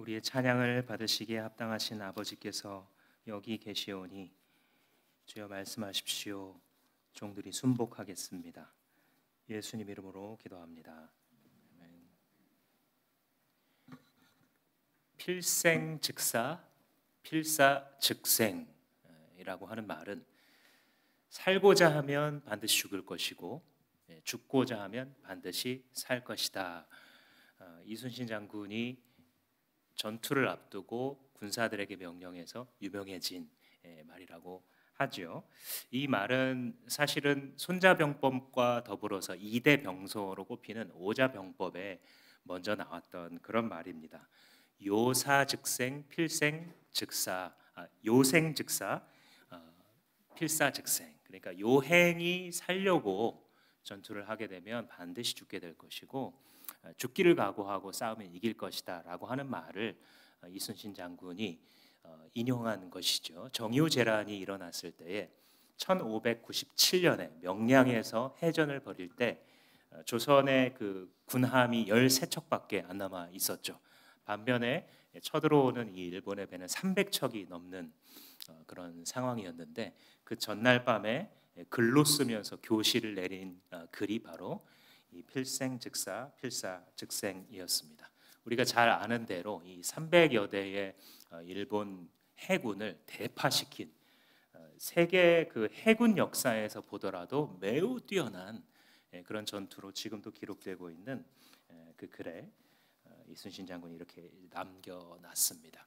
우리의 찬양을 받으시기에 합당하신 아버지께서 여기 계시오니 주여 말씀하십시오. 종들이 순복하겠습니다. 예수님 이름으로 기도합니다. 아멘. 필생즉사, 필사즉생이라고 하는 말은 살고자 하면 반드시 죽을 것이고 죽고자 하면 반드시 살 것이다. 이순신 장군이 전투를 앞두고 군사들에게 명령해서 유명해진 말이라고 하죠. 이 말은 사실은 손자병법과 더불어서 2대 병소로 꼽히는 오자병법에 먼저 나왔던 그런 말입니다. 요사즉생, 필생즉사, 요생즉사, 필사즉생. 그러니까 요행이 살려고 전투를 하게 되면 반드시 죽게 될 것이고 죽기를 각오하고 싸우면 이길 것이다 라고 하는 말을 이순신 장군이 인용한 것이죠. 정유재란이 일어났을 때에 1597년에 명량에서 해전을 벌일 때 조선의 그 군함이 13척밖에 안 남아 있었죠. 반면에 쳐들어오는 이 일본의 배는 300척이 넘는 그런 상황이었는데 그 전날 밤에 글로 쓰면서 교시를 내린 글이 바로 이 필생즉사, 필사즉생이었습니다. 우리가 잘 아는 대로 이 300여 대의 일본 해군을 대파시킨 세계 그 해군 역사에서 보더라도 매우 뛰어난 그런 전투로 지금도 기록되고 있는 그 글에 이순신 장군이 이렇게 남겨놨습니다.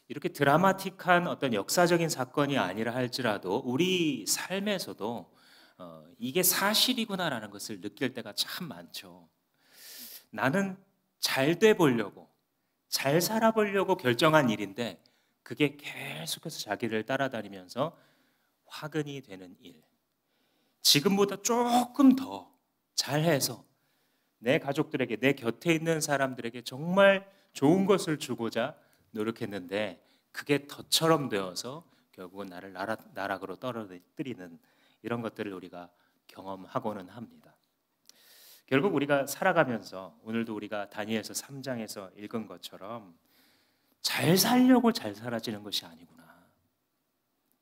이렇게 드라마틱한 어떤 역사적인 사건이 아니라 할지라도 우리 삶에서도 이게 사실이구나라는 것을 느낄 때가 참 많죠. 나는 잘 돼 보려고, 잘 살아보려고 결정한 일인데 그게 계속해서 자기를 따라다니면서 화근이 되는 일. 지금보다 조금 더 잘해서 내 가족들에게, 내 곁에 있는 사람들에게 정말 좋은 것을 주고자 노력했는데 그게 덫처럼 되어서 결국은 나를 나락으로 떨어뜨리는 이런 것들을 우리가 경험하고는 합니다. 결국 우리가 살아가면서 오늘도 우리가 다니엘서 3장에서 읽은 것처럼 잘 살려고 잘 살아지는 것이 아니구나.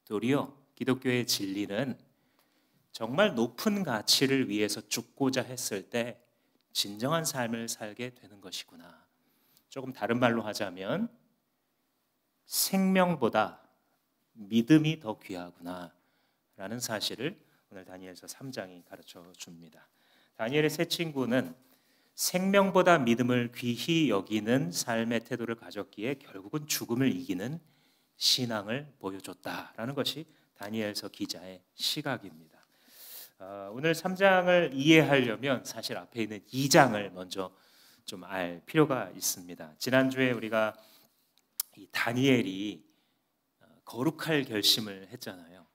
도리어 기독교의 진리는 정말 높은 가치를 위해서 죽고자 했을 때 진정한 삶을 살게 되는 것이구나. 조금 다른 말로 하자면 생명보다 믿음이 더 귀하구나 라는 사실을 오늘 다니엘서 3장이 가르쳐 줍니다. 다니엘의 세 친구는 생명보다 믿음을 귀히 여기는 삶의 태도를 가졌기에 결국은 죽음을 이기는 신앙을 보여줬다라는 것이 다니엘서 기자의 시각입니다. 오늘 3장을 이해하려면 사실 앞에 있는 2장을 먼저 좀 알 필요가 있습니다. 지난주에 우리가 이 다니엘이 거룩할 결심을 했잖아요.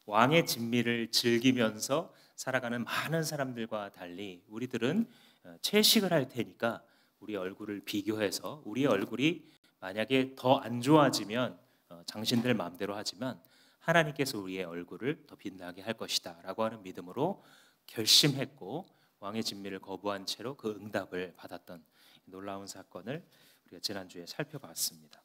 왕의 진미를 즐기면서 살아가는 많은 사람들과 달리 우리들은 채식을 할 테니까 우리 얼굴을 비교해서 우리 얼굴이 만약에 더 안 좋아지면 당신들 마음대로 하지만 하나님께서 우리의 얼굴을 더 빛나게 할 것이다 라고 하는 믿음으로 결심했고 왕의 진미를 거부한 채로 그 응답을 받았던 놀라운 사건을 우리가 지난주에 살펴봤습니다.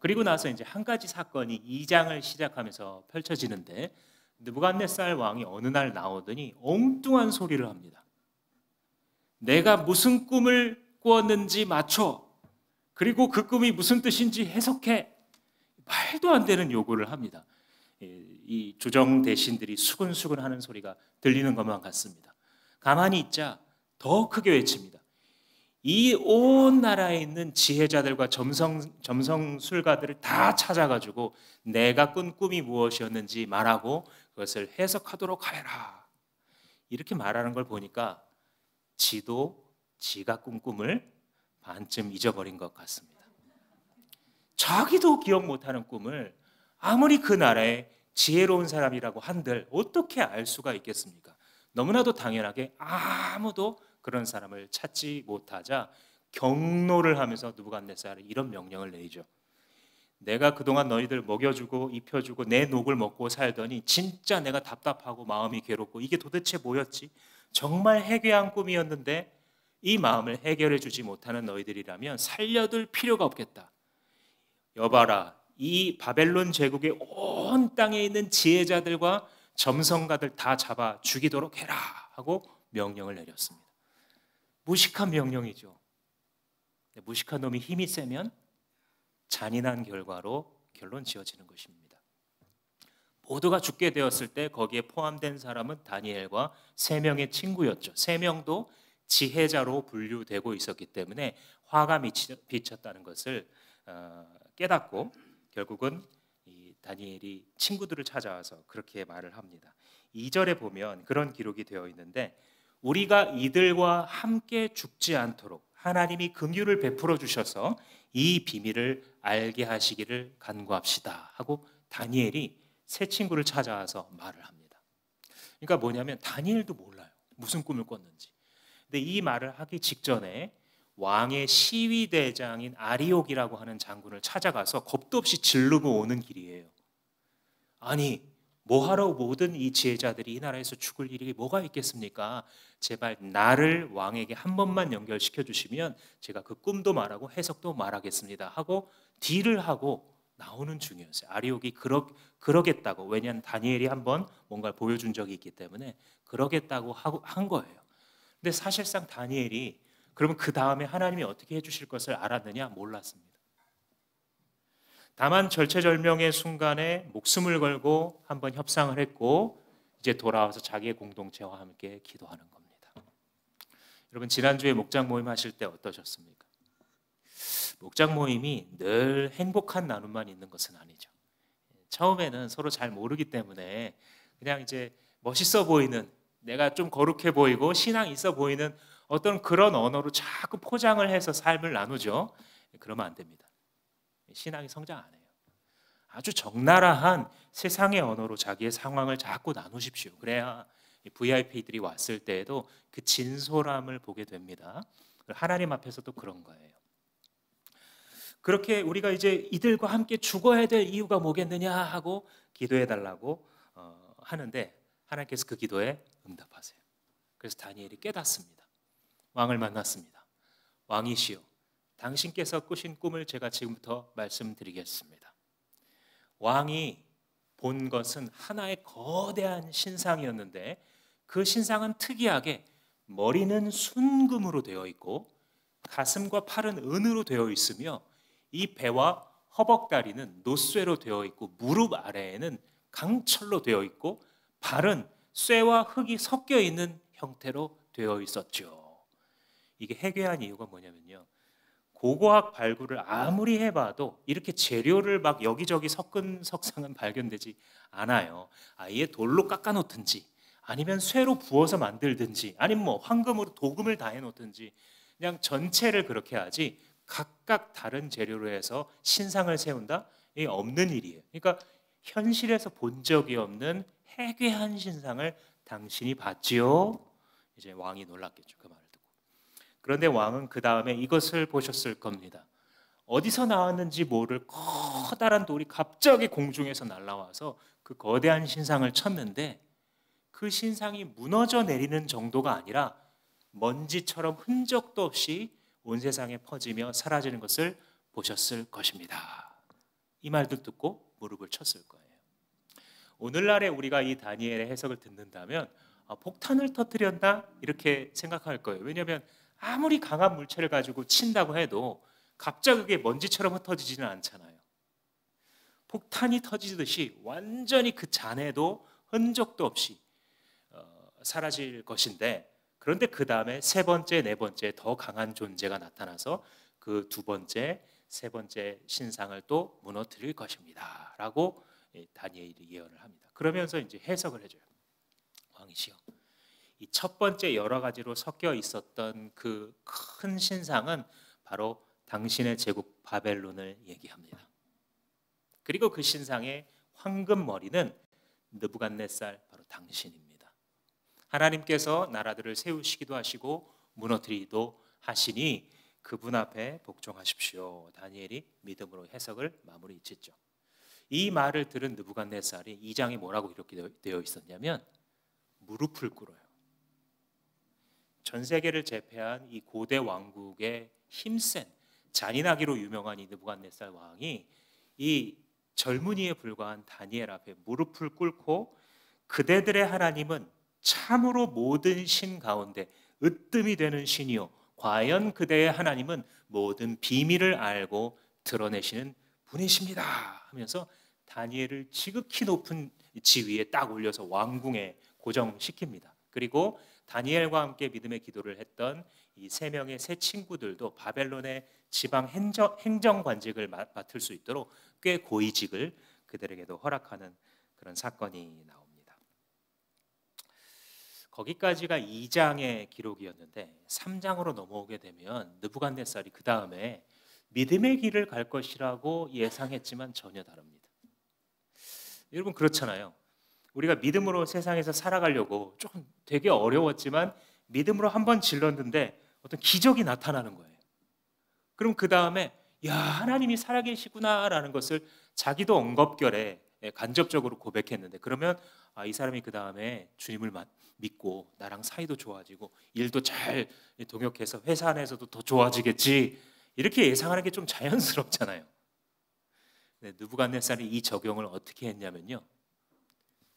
그리고 나서 이제 한 가지 사건이 2장을 시작하면서 펼쳐지는데 느부갓네살 왕이 어느 날 나오더니 엉뚱한 소리를 합니다. 내가 무슨 꿈을 꾸었는지 맞춰. 그리고 그 꿈이 무슨 뜻인지 해석해. 말도 안 되는 요구를 합니다. 이 조정 대신들이 수근수근 하는 소리가 들리는 것만 같습니다. 가만히 있자 더 크게 외칩니다. 이 온 나라에 있는 지혜자들과 점성술가들을 다 찾아가지고 내가 꾼 꿈이 무엇이었는지 말하고 그것을 해석하도록 하여라. 이렇게 말하는 걸 보니까 지도 지가 꾼 꿈을 반쯤 잊어버린 것 같습니다. 자기도 기억 못하는 꿈을 아무리 그 나라에 지혜로운 사람이라고 한들 어떻게 알 수가 있겠습니까? 너무나도 당연하게 아무도 그런 사람을 찾지 못하자 경노를 하면서 느부갓네살이 이런 명령을 내리죠. 내가 그동안 너희들 먹여주고 입혀주고 내 녹을 먹고 살더니 진짜 내가 답답하고 마음이 괴롭고 이게 도대체 뭐였지? 정말 해괴한 꿈이었는데 이 마음을 해결해 주지 못하는 너희들이라면 살려둘 필요가 없겠다. 여봐라, 이 바벨론 제국의 온 땅에 있는 지혜자들과 점성가들 다 잡아 죽이도록 해라 하고 명령을 내렸습니다. 무식한 명령이죠. 무식한 놈이 힘이 세면 잔인한 결과로 결론 지어지는 것입니다. 모두가 죽게 되었을 때 거기에 포함된 사람은 다니엘과 3명의 친구였죠. 3명도 지혜자로 분류되고 있었기 때문에 화가 비쳤다는 것을 깨닫고 결국은 이 다니엘이 친구들을 찾아와서 그렇게 말을 합니다. 2절에 보면 그런 기록이 되어 있는데, 우리가 이들과 함께 죽지 않도록 하나님이 긍휼을 베풀어 주셔서 이 비밀을 알게 하시기를 간구합시다 하고 다니엘이 새 친구를 찾아와서 말을 합니다. 그러니까 뭐냐면 다니엘도 몰라요, 무슨 꿈을 꿨는지. 근데 이 말을 하기 직전에 왕의 시위대장인 아리옥이라고 하는 장군을 찾아가서 겁도 없이 지르고 오는 길이에요. 아니, 뭐하러 모든 이 지혜자들이 이 나라에서 죽을 일이 뭐가 있겠습니까? 제발 나를 왕에게 한 번만 연결시켜 주시면 제가 그 꿈도 말하고 해석도 말하겠습니다 하고 딜을 하고 나오는 중이었어요. 아리옥이 그러겠다고, 왜냐하면 다니엘이 한번 뭔가를 보여준 적이 있기 때문에 그러겠다고 한 거예요. 근데 사실상 다니엘이 그러면 그 다음에 하나님이 어떻게 해주실 것을 알았느냐? 몰랐습니다. 다만 절체절명의 순간에 목숨을 걸고 한번 협상을 했고 이제 돌아와서 자기의 공동체와 함께 기도하는 겁니다. 여러분, 지난주에 목장 모임 하실 때 어떠셨습니까? 목장 모임이 늘 행복한 나눔만 있는 것은 아니죠. 처음에는 서로 잘 모르기 때문에 그냥 이제 멋있어 보이는, 내가 좀 거룩해 보이고 신앙 있어 보이는 어떤 그런 언어로 자꾸 포장을 해서 삶을 나누죠. 그러면 안 됩니다. 신앙이 성장 안 해요. 아주 적나라한 세상의 언어로 자기의 상황을 자꾸 나누십시오. 그래야 VIP들이 왔을 때에도 그 진솔함을 보게 됩니다. 하나님 앞에서도 그런 거예요. 그렇게 우리가 이제 이들과 함께 죽어야 될 이유가 뭐겠느냐 하고 기도해 달라고 하는데 하나님께서 그 기도에 응답하세요. 그래서 다니엘이 깨닫습니다. 왕을 만났습니다. 왕이시여, 당신께서 꾸신 꿈을 제가 지금부터 말씀드리겠습니다. 왕이 본 것은 하나의 거대한 신상이었는데 그 신상은 특이하게 머리는 순금으로 되어 있고 가슴과 팔은 은으로 되어 있으며 이 배와 허벅다리는 노쇠로 되어 있고 무릎 아래에는 강철로 되어 있고 발은 쇠와 흙이 섞여 있는 형태로 되어 있었죠. 이게 해괴한 이유가 뭐냐면요, 고고학 발굴을 아무리 해봐도 이렇게 재료를 막 여기저기 섞은 석상은 발견되지 않아요. 아예 돌로 깎아놓든지 아니면 쇠로 부어서 만들든지 아니면 뭐 황금으로 도금을 다 해놓든지 그냥 전체를 그렇게 하지 각각 다른 재료로 해서 신상을 세운다? 이게 없는 일이에요. 그러니까 현실에서 본 적이 없는 해괴한 신상을 당신이 봤지요? 이제 왕이 놀랐겠죠, 그 말을 듣고. 그런데 왕은 그 다음에 이것을 보셨을 겁니다. 어디서 나왔는지 모를 커다란 돌이 갑자기 공중에서 날아와서 그 거대한 신상을 쳤는데 그 신상이 무너져 내리는 정도가 아니라 먼지처럼 흔적도 없이 온 세상에 퍼지며 사라지는 것을 보셨을 것입니다. 이 말도 듣고 무릎을 쳤을 거예요. 오늘날에 우리가 이 다니엘의 해석을 듣는다면 폭탄을 터뜨렸나? 이렇게 생각할 거예요. 왜냐하면 아무리 강한 물체를 가지고 친다고 해도 갑자기 그게 먼지처럼 흩어지지는 않잖아요. 폭탄이 터지듯이 완전히 그 잔해도 흔적도 없이 사라질 것인데, 그런데 그 다음에 세 번째, 네 번째 더 강한 존재가 나타나서 그 두 번째, 세 번째 신상을 또 무너뜨릴 것입니다 라고 다니엘이 예언을 합니다. 그러면서 이제 해석을 해줘요. 왕이시여, 이 첫 번째 여러 가지로 섞여 있었던 그 큰 신상은 바로 당신의 제국 바벨론을 얘기합니다. 그리고 그 신상의 황금 머리는 느부갓네살, 바로 당신입니다. 하나님께서 나라들을 세우시기도 하시고 무너뜨리기도 하시니 그분 앞에 복종하십시오. 다니엘이 믿음으로 해석을 마무리 짓죠. 이 말을 들은 느부갓네살이 2장에 뭐라고 이렇게 되어 있었냐면 무릎을 꿇어요. 전 세계를 제패한 이 고대 왕국의 힘센 잔인하기로 유명한 이 느부갓네살 왕이 이 젊은이에 불과한 다니엘 앞에 무릎을 꿇고 그대들의 하나님은 참으로 모든 신 가운데 으뜸이 되는 신이요 과연 그대의 하나님은 모든 비밀을 알고 드러내시는 분이십니다 하면서 다니엘을 지극히 높은 지위에 딱 올려서 왕궁에 고정시킵니다. 그리고 다니엘과 함께 믿음의 기도를 했던 이 세 명의 새 친구들도 바벨론의 지방 행정관직을 맡을 수 있도록 꽤 고위직을 그들에게도 허락하는 그런 사건이 나옵니다. 거기까지가 2장의 기록이었는데 3장으로 넘어오게 되면 느부갓네살이 그 다음에 믿음의 길을 갈 것이라고 예상했지만 전혀 다릅니다. 여러분 그렇잖아요. 우리가 믿음으로 세상에서 살아가려고 조금 되게 어려웠지만 믿음으로 한번 질렀는데 어떤 기적이 나타나는 거예요. 그럼 그 다음에 야 하나님이 살아계시구나라는 것을 자기도 엉겁결에 간접적으로 고백했는데 그러면 이 사람이 그 다음에 주님을 믿고 나랑 사이도 좋아지고 일도 잘 동역해서 회사 안에서도 더 좋아지겠지 이렇게 예상하는 게 좀 자연스럽잖아요. 느부갓네살이 이 적용을 어떻게 했냐면요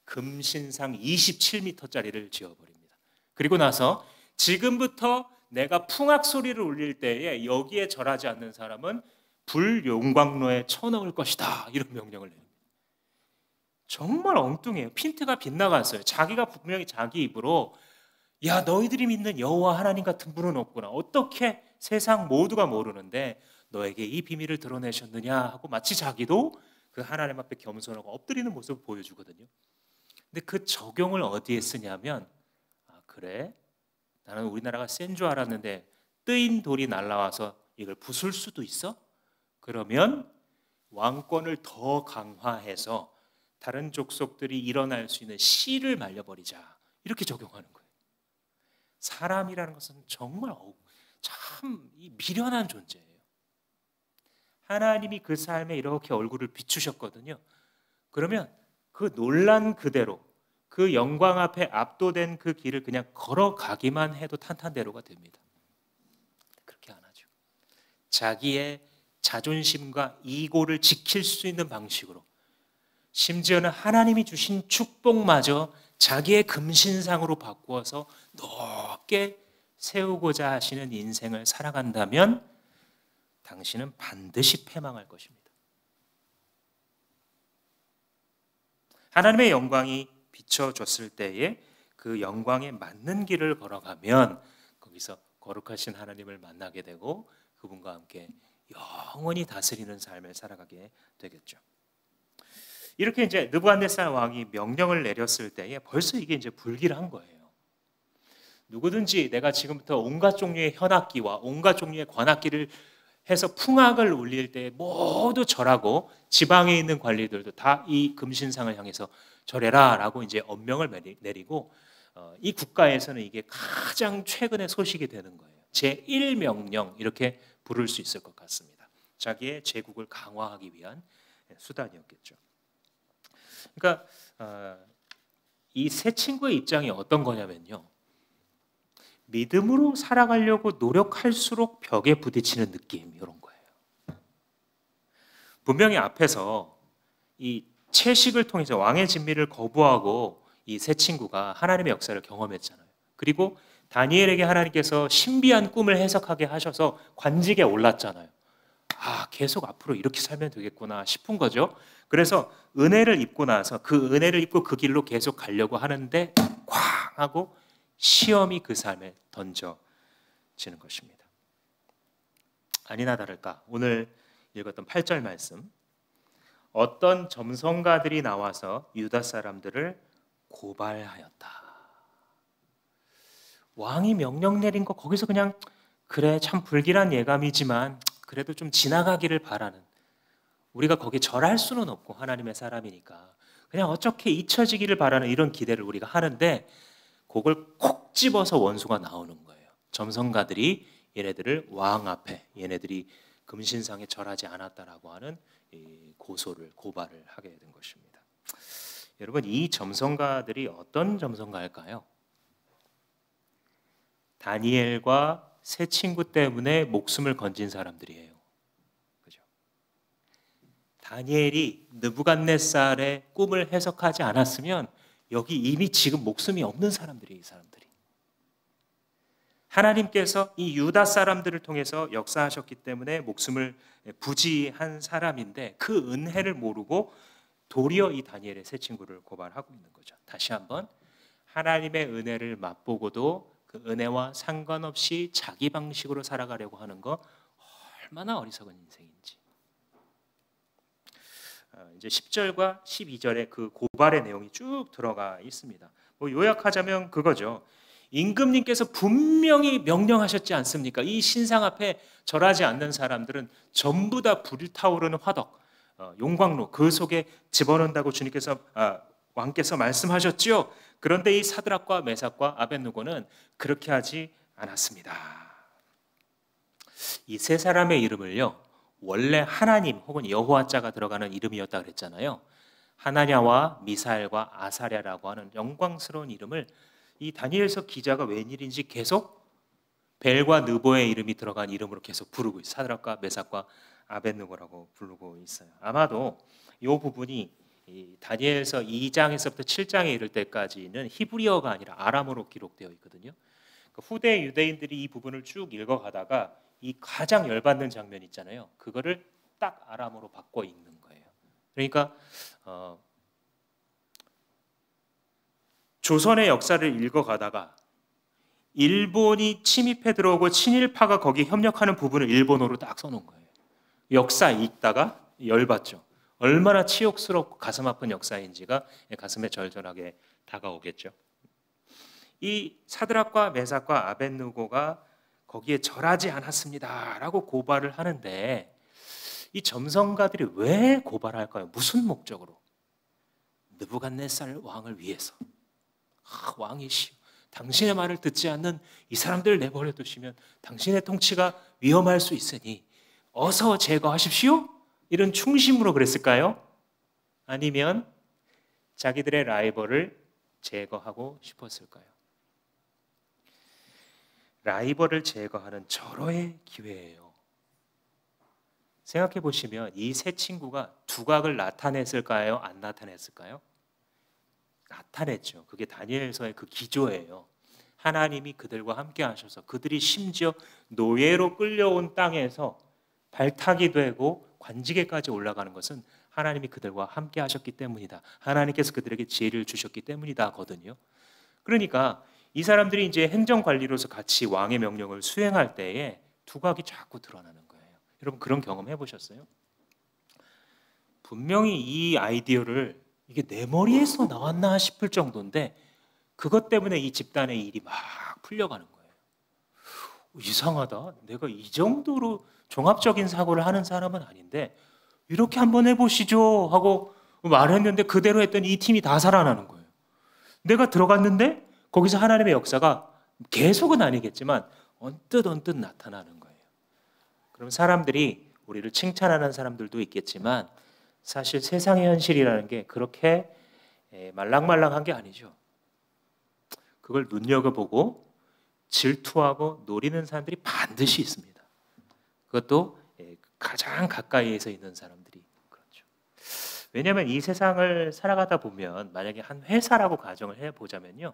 금신상 27m짜리를 지어버립니다. 그리고 나서 지금부터 내가 풍악 소리를 울릴 때에 여기에 절하지 않는 사람은 불용광로에 쳐넣을 것이다 이런 명령을 내립니다. 정말 엉뚱해요. 핀트가 빗나갔어요. 자기가 분명히 자기 입으로 야 너희들이 믿는 여호와 하나님 같은 분은 없구나. 어떻게 세상 모두가 모르는데 너에게 이 비밀을 드러내셨느냐 하고 마치 자기도 그 하나님 앞에 겸손하고 엎드리는 모습을 보여주거든요. 근데 그 적용을 어디에 쓰냐면 그래? 나는 우리나라가 센 줄 알았는데 뜨인 돌이 날라와서 이걸 부술 수도 있어? 그러면 왕권을 더 강화해서 다른 족속들이 일어날 수 있는 씨를 말려버리자 이렇게 적용하는 거예요. 사람이라는 것은 정말 참 미련한 존재예요. 하나님이 그 삶에 이렇게 얼굴을 비추셨거든요. 그러면 그 논란 그대로 그 영광 앞에 압도된 그 길을 그냥 걸어가기만 해도 탄탄대로가 됩니다. 그렇게 안 하죠. 자기의 자존심과 이고를 지킬 수 있는 방식으로 심지어는 하나님이 주신 축복마저 자기의 금신상으로 바꾸어서 높게 세우고자 하시는 인생을 살아간다면 당신은 반드시 패망할 것입니다. 하나님의 영광이 비춰줬을 때에 그 영광에 맞는 길을 걸어가면 거기서 거룩하신 하나님을 만나게 되고 그분과 함께 영원히 다스리는 삶을 살아가게 되겠죠. 이렇게 이제 느부갓네살 왕이 명령을 내렸을 때에 벌써 이게 이제 불길한 거예요. 누구든지 내가 지금부터 온갖 종류의 현악기와 온갖 종류의 관악기를 해서 풍악을 울릴 때 모두 절하고 지방에 있는 관리들도 다 이 금신상을 향해서 절해라라고 이제 엄명을 내리고 이 국가에서는 이게 가장 최근의 소식이 되는 거예요. 제1명령 이렇게 부를 수 있을 것 같습니다. 자기의 제국을 강화하기 위한 수단이었겠죠. 그러니까 이 세 친구의 입장이 어떤 거냐면요. 믿음으로 살아가려고 노력할수록 벽에 부딪히는 느낌 이런 거예요. 분명히 앞에서 이 채식을 통해서 왕의 진미를 거부하고 이 세 친구가 하나님의 역사를 경험했잖아요. 그리고 다니엘에게 하나님께서 신비한 꿈을 해석하게 하셔서 관직에 올랐잖아요. 계속 앞으로 이렇게 살면 되겠구나 싶은 거죠. 그래서 은혜를 입고 나서 그 은혜를 입고 그 길로 계속 가려고 하는데 쾅 하고 시험이 그 삶에 던져지는 것입니다. 아니나 다를까 오늘 읽었던 8절 말씀 어떤 점성가들이 나와서 유다 사람들을 고발하였다. 왕이 명령 내린 거 거기서 그냥 그래 참 불길한 예감이지만 그래도 좀 지나가기를 바라는 우리가 거기 절할 수는 없고 하나님의 사람이니까 그냥 어떻게 잊혀지기를 바라는 이런 기대를 우리가 하는데 그걸 콕 집어서 원수가 나오는 거예요. 점성가들이 얘네들을 왕 앞에 얘네들이 금신상에 절하지 않았다라고 하는 고발을 하게 된 것입니다. 여러분 이 점성가들이 어떤 점성가일까요? 다니엘과 세 친구 때문에 목숨을 건진 사람들이에요. 그죠? 다니엘이 느부갓네살의 꿈을 해석하지 않았으면 여기 이미 지금 목숨이 없는 사람들이에요. 이 사람들이. 하나님께서 이 유다 사람들을 통해서 역사하셨기 때문에 목숨을 부지한 사람인데 그 은혜를 모르고 도리어 이 다니엘의 세 친구를 고발하고 있는 거죠. 다시 한번 하나님의 은혜를 맛보고도 그 은혜와 상관없이 자기 방식으로 살아가려고 하는 거 얼마나 어리석은 인생인지. 이제 10절과 12절에 그 고발의 내용이 쭉 들어가 있습니다. 뭐 요약하자면 그거죠. 임금님께서 분명히 명령하셨지 않습니까? 이 신상 앞에 절하지 않는 사람들은 전부 다 불타오르는 화덕, 용광로 그 속에 집어넣는다고 주님께서 왕께서 말씀하셨죠. 그런데 이 사드락과 메삭과 아벳느고는 그렇게 하지 않았습니다. 이 세 사람의 이름을요, 원래 하나님 혹은 여호와자가 들어가는 이름이었다 그랬잖아요. 하나냐와 미사엘과 아사랴라고 하는 영광스러운 이름을 이 다니엘서 기자가 웬일인지 계속 벨과 느보의 이름이 들어간 이름으로 계속 부르고 있어요. 사드락과 메삭과 아벳느고라고 부르고 있어요. 아마도 이 부분이 다니엘서 2장에서부터 7장에 이를 때까지는 히브리어가 아니라 아람어로 기록되어 있거든요. 후대 유대인들이 이 부분을 쭉 읽어가다가 이 가장 열받는 장면 있잖아요. 그거를 딱 아람어로 바꿔 읽는 거예요. 그러니까 조선의 역사를 읽어가다가 일본이 침입해 들어오고 친일파가 거기 협력하는 부분을 일본어로 딱 써놓은 거예요. 역사 읽다가 열받죠. 얼마나 치욕스럽고 가슴 아픈 역사인지가 가슴에 절절하게 다가오겠죠. 이 사드락과 메삭과 아벳느고가 거기에 절하지 않았습니다라고 고발을 하는데 이 점성가들이 왜 고발할까요? 무슨 목적으로? 느부갓네살 왕을 위해서. 왕이시여, 당신의 말을 듣지 않는 이 사람들을 내버려 두시면 당신의 통치가 위험할 수 있으니 어서 제거하십시오? 이런 충심으로 그랬을까요? 아니면 자기들의 라이벌을 제거하고 싶었을까요? 라이벌을 제거하는 절호의 기회예요. 생각해 보시면 이 세 친구가 두각을 나타냈을까요? 안 나타냈을까요? 나타냈죠. 그게 다니엘서의 그 기조예요. 하나님이 그들과 함께 하셔서 그들이 심지어 노예로 끌려온 땅에서 발탁이 되고 관직에까지 올라가는 것은 하나님이 그들과 함께 하셨기 때문이다. 하나님께서 그들에게 지혜를 주셨기 때문이다거든요. 그러니까 이 사람들이 이제 행정관리로서 같이 왕의 명령을 수행할 때에 두각이 자꾸 드러나는 거예요. 여러분 그런 경험 해보셨어요? 분명히 이 아이디어를 이게 내 머리에서 나왔나 싶을 정도인데 그것 때문에 이 집단의 일이 막 풀려가는 거예요. 이상하다. 내가 이 정도로 종합적인 사고를 하는 사람은 아닌데 이렇게 한번 해보시죠 하고 말했는데 그대로 했더니 이 팀이 다 살아나는 거예요. 내가 들어갔는데 거기서 하나님의 역사가 계속은 아니겠지만 언뜻 나타나는 거예요. 그럼 사람들이 우리를 칭찬하는 사람들도 있겠지만 사실 세상의 현실이라는 게 그렇게 말랑말랑한 게 아니죠. 그걸 눈여겨보고 질투하고 노리는 사람들이 반드시 있습니다. 그것도 가장 가까이에서 있는 사람들이 그렇죠. 왜냐하면 이 세상을 살아가다 보면 만약에 한 회사라고 가정을 해보자면요,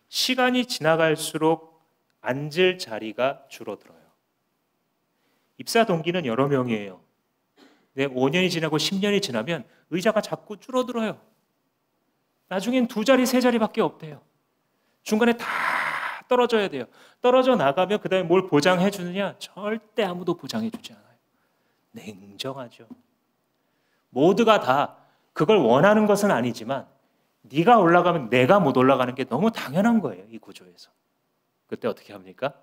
시간이 지나갈수록 앉을 자리가 줄어들어요. 입사 동기는 여러 명이에요. 5년이 지나고 10년이 지나면 의자가 자꾸 줄어들어요. 나중엔 2자리, 3자리밖에 없대요. 중간에 다 떨어져야 돼요. 떨어져 나가면 그 다음에 뭘 보장해 주느냐? 절대 아무도 보장해 주지 않아요. 냉정하죠. 모두가 다 그걸 원하는 것은 아니지만 네가 올라가면 내가 못 올라가는 게 너무 당연한 거예요. 이 구조에서. 그때 어떻게 합니까?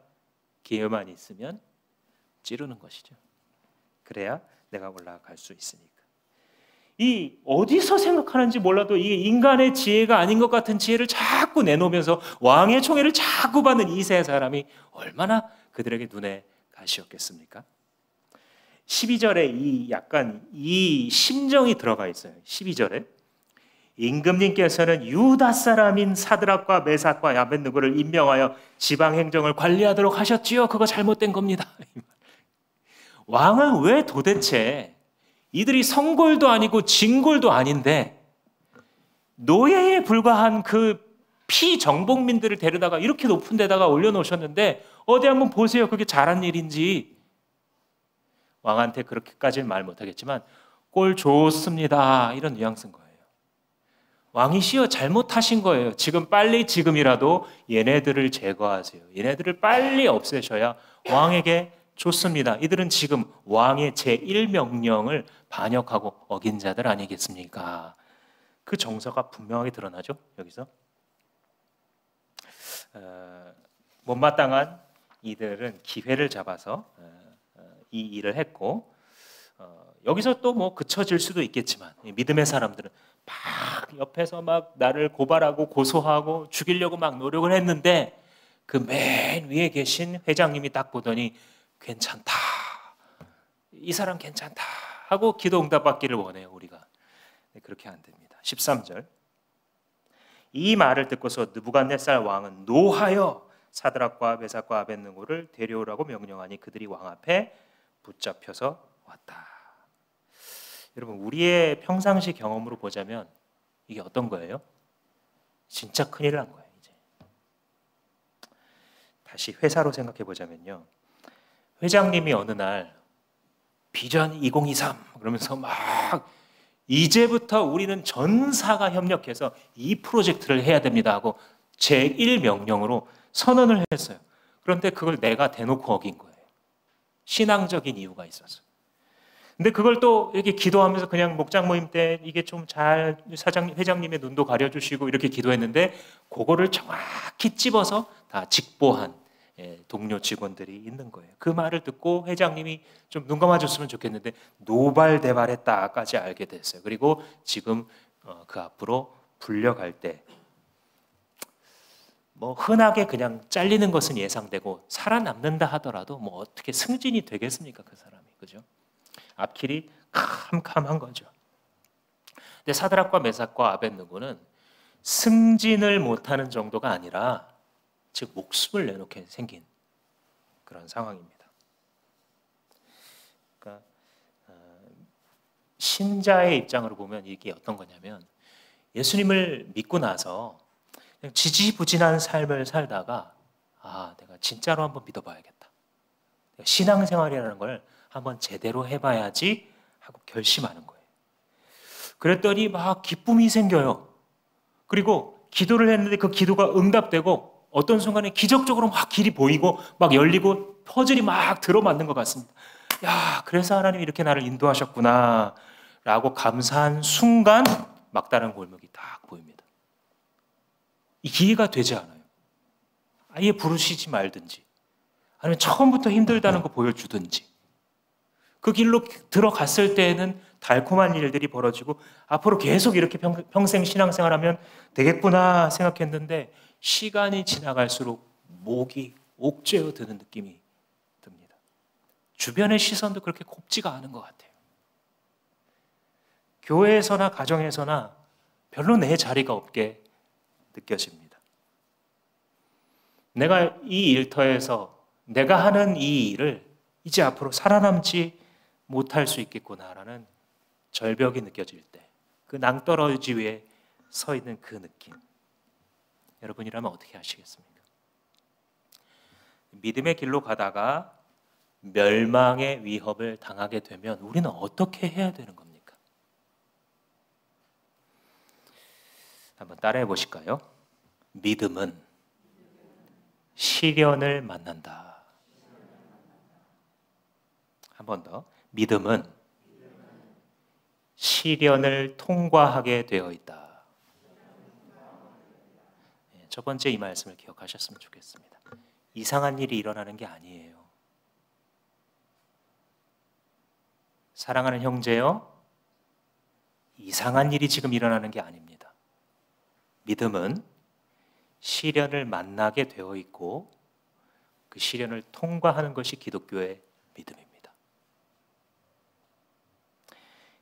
기회만 있으면 찌르는 것이죠. 그래야 내가 올라갈 수 있으니까. 이 어디서 생각하는지 몰라도 이게 인간의 지혜가 아닌 것 같은 지혜를 자꾸 내놓으면서 왕의 총애를 자꾸 받는 이 세 사람이 얼마나 그들에게 눈에 가시였겠습니까? 12절에 이 약간 이 심정이 들어가 있어요. 12절에 임금님께서는 유다 사람인 사드락과 메삭과 아벳느고를 임명하여 지방 행정을 관리하도록 하셨지요. 그거 잘못된 겁니다. 왕은 왜 도대체 이들이 성골도 아니고 진골도 아닌데 노예에 불과한 그 피정복민들을 데려다가 이렇게 높은 데다가 올려놓으셨는데 어디 한번 보세요. 그게 잘한 일인지. 왕한테 그렇게까지는 말 못하겠지만 꼴 좋습니다. 이런 뉘앙스인 거예요. 왕이시여 잘못하신 거예요. 지금이라도 얘네들을 제거하세요. 얘네들을 빨리 없애셔야 왕에게 좋습니다. 이들은 지금 왕의 제1명령을 반역하고 어긴 자들 아니겠습니까? 그 정서가 분명하게 드러나죠. 여기서 못마땅한 이들은 기회를 잡아서 이 일을 했고 여기서 또 뭐 그쳐질 수도 있겠지만 믿음의 사람들은 막 옆에서 막 나를 고발하고 고소하고 죽이려고 막 노력을 했는데 그 맨 위에 계신 회장님이 딱 보더니 괜찮다, 이 사람 괜찮다 하고 기도 응답 받기를 원해요. 우리가 그렇게 안 됩니다. 13절 이 말을 듣고서 느부갓네살 왕은 노하여 사드락과 메삭과 아벳느고를 데려오라고 명령하니 그들이 왕 앞에 붙잡혀서 왔다. 여러분 우리의 평상시 경험으로 보자면 이게 어떤 거예요? 진짜 큰일 난 거예요. 이제 다시 회사로 생각해 보자면요, 회장님이 어느 날 비전 2023 그러면서 막 이제부터 우리는 전사가 협력해서 이 프로젝트를 해야 됩니다 하고 제1명령으로 선언을 했어요. 그런데 그걸 내가 대놓고 어긴 거예요. 신앙적인 이유가 있어서. 근데 그걸 또 이렇게 기도하면서 그냥 목장 모임 때 이게 좀 잘 회장님의 눈도 가려주시고 이렇게 기도했는데 그거를 정확히 찝어서 다 직보한 동료 직원들이 있는 거예요. 그 말을 듣고 회장님이 좀 눈 감아줬으면 좋겠는데 노발대발했다까지 알게 됐어요. 그리고 지금 그 앞으로 불려갈 때 뭐 흔하게 그냥 잘리는 것은 예상되고 살아남는다 하더라도 뭐 어떻게 승진이 되겠습니까? 그 사람이. 그죠? 앞길이 캄캄한 거죠. 근데 사드락과 메삭과 아벳느고는 승진을 못하는 정도가 아니라 즉 목숨을 내놓게 생긴 그런 상황입니다. 그러니까 신자의 입장으로 보면 이게 어떤 거냐면 예수님을 믿고 나서 그냥 지지부진한 삶을 살다가 내가 진짜로 한번 믿어봐야겠다. 신앙생활이라는 걸 한번 제대로 해봐야지 하고 결심하는 거예요. 그랬더니 막 기쁨이 생겨요. 그리고 기도를 했는데 그 기도가 응답되고 어떤 순간에 기적적으로 막 길이 보이고 막 열리고 퍼즐이 막 들어맞는 것 같습니다. 야, 그래서 하나님이 이렇게 나를 인도하셨구나 라고 감사한 순간 막다른 골목이 딱 보입니다. 이해가 되지 않아요. 아예 부르시지 말든지 아니면 처음부터 힘들다는 거 보여주든지 그 길로 들어갔을 때에는 달콤한 일들이 벌어지고 앞으로 계속 이렇게 평생 신앙생활하면 되겠구나 생각했는데 시간이 지나갈수록 목이 옥죄어 드는 느낌이 듭니다. 주변의 시선도 그렇게 곱지가 않은 것 같아요. 교회에서나 가정에서나 별로 내 자리가 없게 느껴집니다. 내가 이 일터에서 내가 하는 이 일을 이제 앞으로 살아남지 못할 수 있겠구나라는 절벽이 느껴질 때, 그 낭떠러지 위에 서 있는 그 느낌, 여러분이라면 어떻게 하시겠습니까? 믿음의 길로 가다가 멸망의 위협을 당하게 되면 우리는 어떻게 해야 되는 겁니까? 한번 따라해 보실까요? 믿음은 시련을 만난다. 한 번 더. 믿음은 시련을 통과하게 되어 있다. 첫 번째 이 말씀을 기억하셨으면 좋겠습니다. 이상한 일이 일어나는 게 아니에요. 사랑하는 형제요, 이상한 일이 지금 일어나는 게 아닙니다. 믿음은 시련을 만나게 되어 있고 그 시련을 통과하는 것이 기독교의 믿음입니다.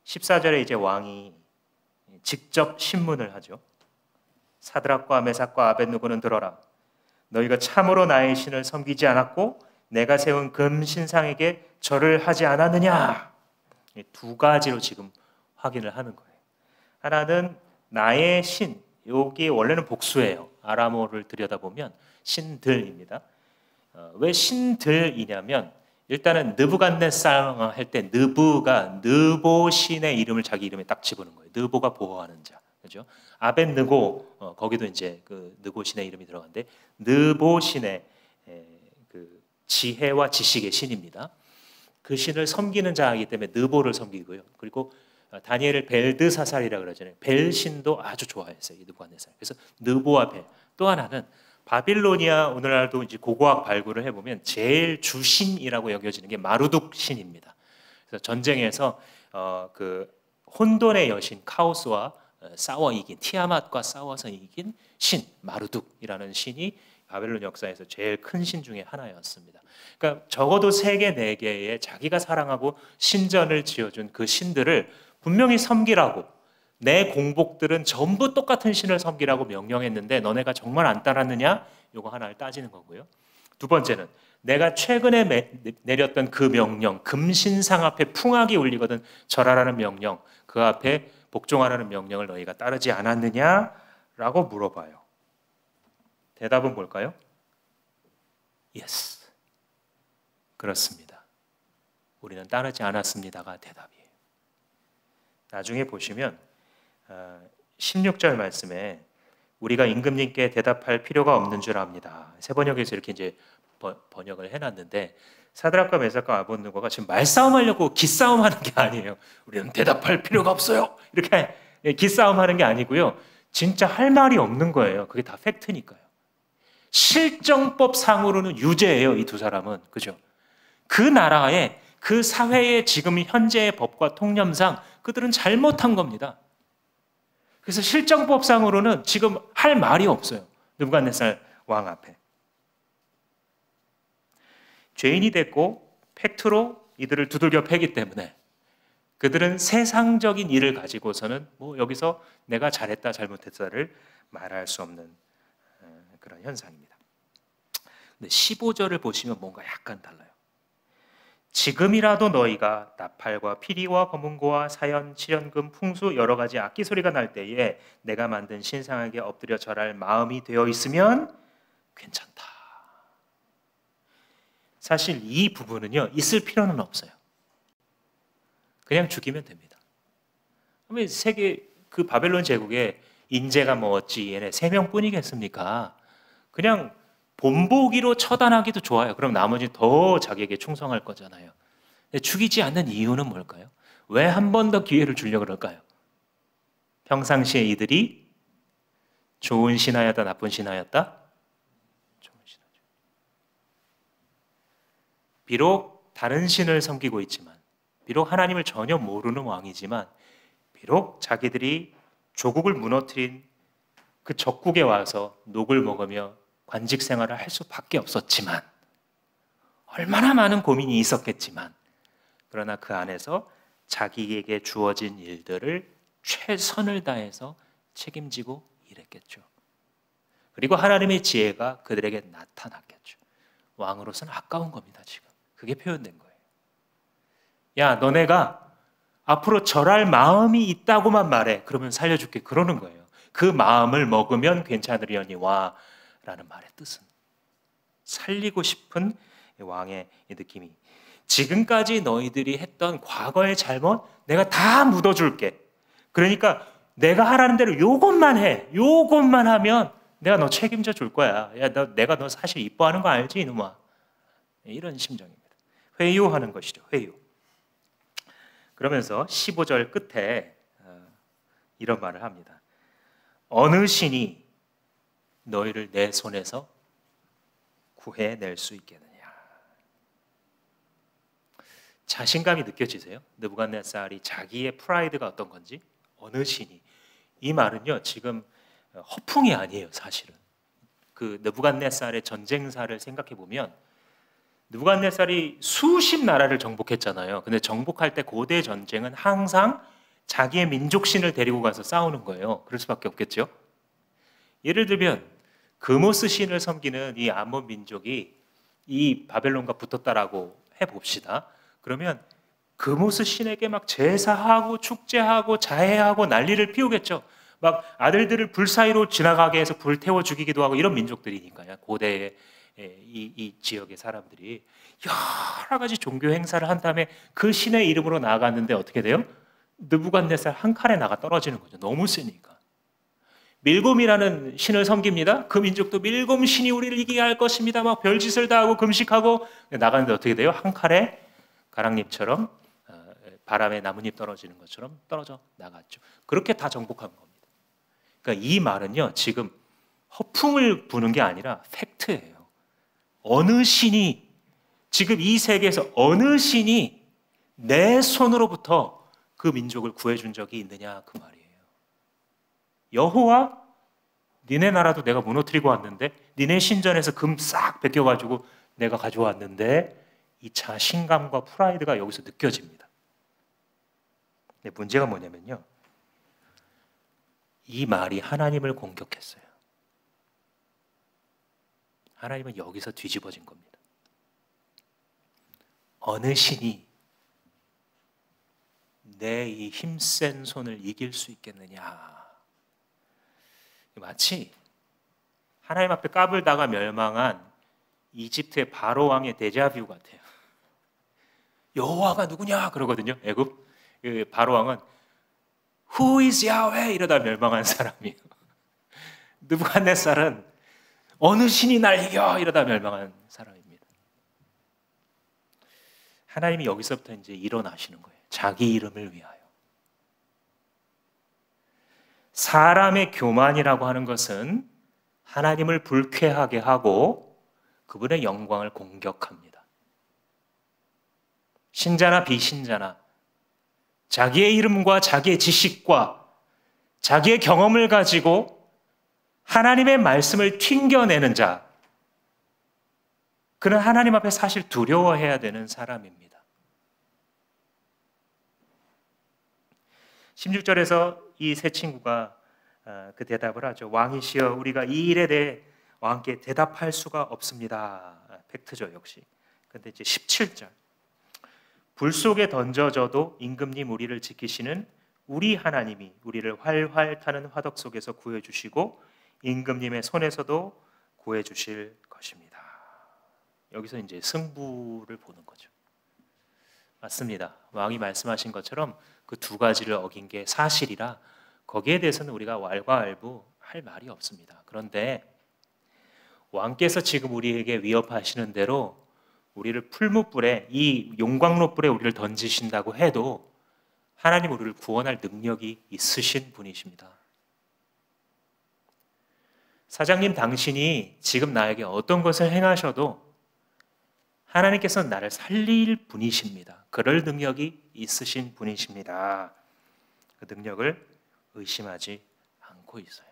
14절에 이제 왕이 직접 신문을 하죠. 사드락과 메삭과 아벳느고는 들어라. 너희가 참으로 나의 신을 섬기지 않았고 내가 세운 금 신상에게 절을 하지 않았느냐. 두 가지로 지금 확인을 하는 거예요. 하나는 나의 신, 여기 원래는 복수예요. 아람어를 들여다보면 신들입니다. 왜 신들이냐면 일단은 느부갓네살 할 때 느부가 느보 신의 이름을 자기 이름에 딱 집어넣은 거예요. 느보가 보호하는 자, 그죠? 아벳느고 거기도 이제 그 느보 신의 이름이 들어간데 느보 신의 그 지혜와 지식의 신입니다. 그 신을 섬기는 자이기 때문에 느보를 섬기고요. 그리고 다니엘을 벨드사살이라고 그러잖아요. 벨 신도 아주 좋아했어요. 이 느부갓네살. 그래서 느보와 벨. 또 하나는 바빌로니아 오늘날도 이제 고고학 발굴을 해보면 제일 주신이라고 여겨지는 게 마루둑 신입니다. 그래서 전쟁에서 그 혼돈의 여신 카오스와 싸워 이긴 티아맛과 싸워서 이긴 신 마루둑이라는 신이 바벨론 역사에서 제일 큰 신 중에 하나였습니다. 그러니까 적어도 3개, 4개의 자기가 사랑하고 신전을 지어준 그 신들을 분명히 섬기라고 내 공복들은 전부 똑같은 신을 섬기라고 명령했는데 너네가 정말 안 따랐느냐? 이거 하나를 따지는 거고요. 두 번째는 내가 최근에 내렸던 그 명령, 금신상 앞에 풍악이 울리거든 절하라는 명령, 그 앞에 복종하라는 명령을 너희가 따르지 않았느냐라고 물어봐요. 대답은 뭘까요? Yes. 그렇습니다. 우리는 따르지 않았습니다가 대답이에요. 나중에 보시면 16절 말씀에 우리가 임금님께 대답할 필요가 없는 줄 압니다. 세번역에서 이렇게 이제 번역을 해놨는데 사드락과 메삭과 아벳느고가 지금 말싸움하려고 기싸움하는 게 아니에요. 우리는 대답할 필요가 없어요. 이렇게 기싸움하는 게 아니고요. 진짜 할 말이 없는 거예요. 그게 다 팩트니까요. 실정법상으로는 유죄예요. 이 두 사람은. 그죠? 그 나라의 그 사회의 지금 현재의 법과 통념상 그들은 잘못한 겁니다. 그래서 실정법상으로는 지금 할 말이 없어요. 느부갓네살 왕 앞에. 죄인이 됐고 팩트로 이들을 두들겨 패기 때문에 그들은 세상적인 일을 가지고서는 뭐 여기서 내가 잘했다 잘못했다를 말할 수 없는 그런 현상입니다. 근데 15절을 보시면 뭔가 약간 달라요. 지금이라도 너희가 나팔과 피리와 검은고와 사연, 칠연금, 풍수 여러 가지 악기 소리가 날 때에 내가 만든 신상에게 엎드려 절할 마음이 되어 있으면 괜찮다. 사실 이 부분은요 있을 필요는 없어요. 그냥 죽이면 됩니다. 그러면 세계 그 바벨론 제국에 인재가 뭐 어찌 얘네 3명뿐이겠습니까? 그냥 본보기로 처단하기도 좋아요. 그럼 나머지 더 자기에게 충성할 거잖아요. 근데 죽이지 않는 이유는 뭘까요? 왜 한 번 더 기회를 주려고 그럴까요? 평상시에 이들이 좋은 신하였다, 나쁜 신하였다? 좋은 신하죠. 비록 다른 신을 섬기고 있지만, 비록 하나님을 전혀 모르는 왕이지만, 비록 자기들이 조국을 무너뜨린 그 적국에 와서 녹을 먹으며 관직 생활을 할 수밖에 없었지만, 얼마나 많은 고민이 있었겠지만, 그러나 그 안에서 자기에게 주어진 일들을 최선을 다해서 책임지고 일했겠죠. 그리고 하나님의 지혜가 그들에게 나타났겠죠. 왕으로서는 아까운 겁니다. 지금 그게 표현된 거예요. 야, 너네가 앞으로 절할 마음이 있다고만 말해. 그러면 살려줄게. 그러는 거예요. 그 마음을 먹으면 괜찮으려니 와 라는 말의 뜻은 살리고 싶은 왕의 느낌이, 지금까지 너희들이 했던 과거의 잘못 내가 다 묻어줄게. 그러니까 내가 하라는 대로 요것만 해. 요것만 하면 내가 너 책임져 줄 거야. 야, 내가 너 사실 이뻐하는 거 알지 이놈아. 이런 심정입니다. 회유하는 것이죠. 회유. 그러면서 15절 끝에 이런 말을 합니다. 어느 신이 너희를 내 손에서 구해낼 수 있겠느냐. 자신감이 느껴지세요? 느부갓네살이 자기의 프라이드가 어떤 건지. 어느 신이. 이 말은요 지금 허풍이 아니에요. 사실은 그 느부갓네살의 전쟁사를 생각해 보면 느부갓네살이 수십 나라를 정복했잖아요. 근데 정복할 때 고대 전쟁은 항상 자기의 민족신을 데리고 가서 싸우는 거예요. 그럴 수밖에 없겠죠. 예를 들면 그모스 신을 섬기는 이 암몬 민족이 이 바벨론과 붙었다라고 해봅시다. 그러면 그모스 신에게 막 제사하고 축제하고 자해하고 난리를 피우겠죠. 막 아들들을 불 사이로 지나가게 해서 불 태워 죽이기도 하고 이런 민족들이니까요. 고대의 이 지역의 사람들이 여러 가지 종교 행사를 한 다음에 그 신의 이름으로 나아갔는데 어떻게 돼요? 느부갓네살 한 칼에 나가 떨어지는 거죠. 너무 세니까. 밀곰이라는 신을 섬깁니다. 그 민족도 밀곰 신이 우리를 이기게 할 것입니다. 막 별짓을 다 하고 금식하고 나가는데 어떻게 돼요? 한 칼에 가랑잎처럼 바람에 나뭇잎 떨어지는 것처럼 떨어져 나갔죠. 그렇게 다 정복한 겁니다. 그러니까 이 말은요, 지금 허풍을 부는 게 아니라 팩트예요. 어느 신이, 지금 이 세계에서 어느 신이 내 손으로부터 그 민족을 구해준 적이 있느냐 그 말이에요. 여호와, 니네 나라도 내가 무너뜨리고 왔는데, 니네 신전에서 금 싹 벗겨가지고 내가 가져왔는데, 이 자신감과 프라이드가 여기서 느껴집니다. 근데 문제가 뭐냐면요, 이 말이 하나님을 공격했어요. 하나님은 여기서 뒤집어진 겁니다. 어느 신이 내 이 힘센 손을 이길 수 있겠느냐. 마치 하나님 앞에 까불다가 멸망한 이집트의 바로 왕의 데자뷰 같아요. 여호와가 누구냐 그러거든요. 애굽 바로 왕은 Who is Yahweh 이러다 멸망한 사람이에요. 느부갓네살은 어느 신이 날 이겨 이러다 멸망한 사람입니다. 하나님이 여기서부터 이제 일어나시는 거예요. 자기 이름을 위하여. 사람의 교만이라고 하는 것은 하나님을 불쾌하게 하고 그분의 영광을 공격합니다. 신자나 비신자나 자기의 이름과 자기의 지식과 자기의 경험을 가지고 하나님의 말씀을 튕겨내는 자, 그는 하나님 앞에 사실 두려워해야 되는 사람입니다. 16절에서 이 세 친구가 그 대답을 하죠. 왕이시여, 우리가 이 일에 대해 왕께 대답할 수가 없습니다. 팩트죠, 역시. 근데 이제 17절. 불 속에 던져져도 임금님 우리를 지키시는 우리 하나님이 우리를 활활 타는 화덕 속에서 구해주시고 임금님의 손에서도 구해주실 것입니다. 여기서 이제 승부를 보는 거죠. 맞습니다. 왕이 말씀하신 것처럼 그 두 가지를 어긴 게 사실이라 거기에 대해서는 우리가 왈가왈부할 말이 없습니다. 그런데 왕께서 지금 우리에게 위협하시는 대로 우리를 풀무불에, 이 용광로불에 우리를 던지신다고 해도 하나님 우리를 구원할 능력이 있으신 분이십니다. 사장님, 당신이 지금 나에게 어떤 것을 행하셔도 하나님께서는 나를 살릴 분이십니다. 그럴 능력이 있으신 분이십니다. 그 능력을 의심하지 않고 있어요.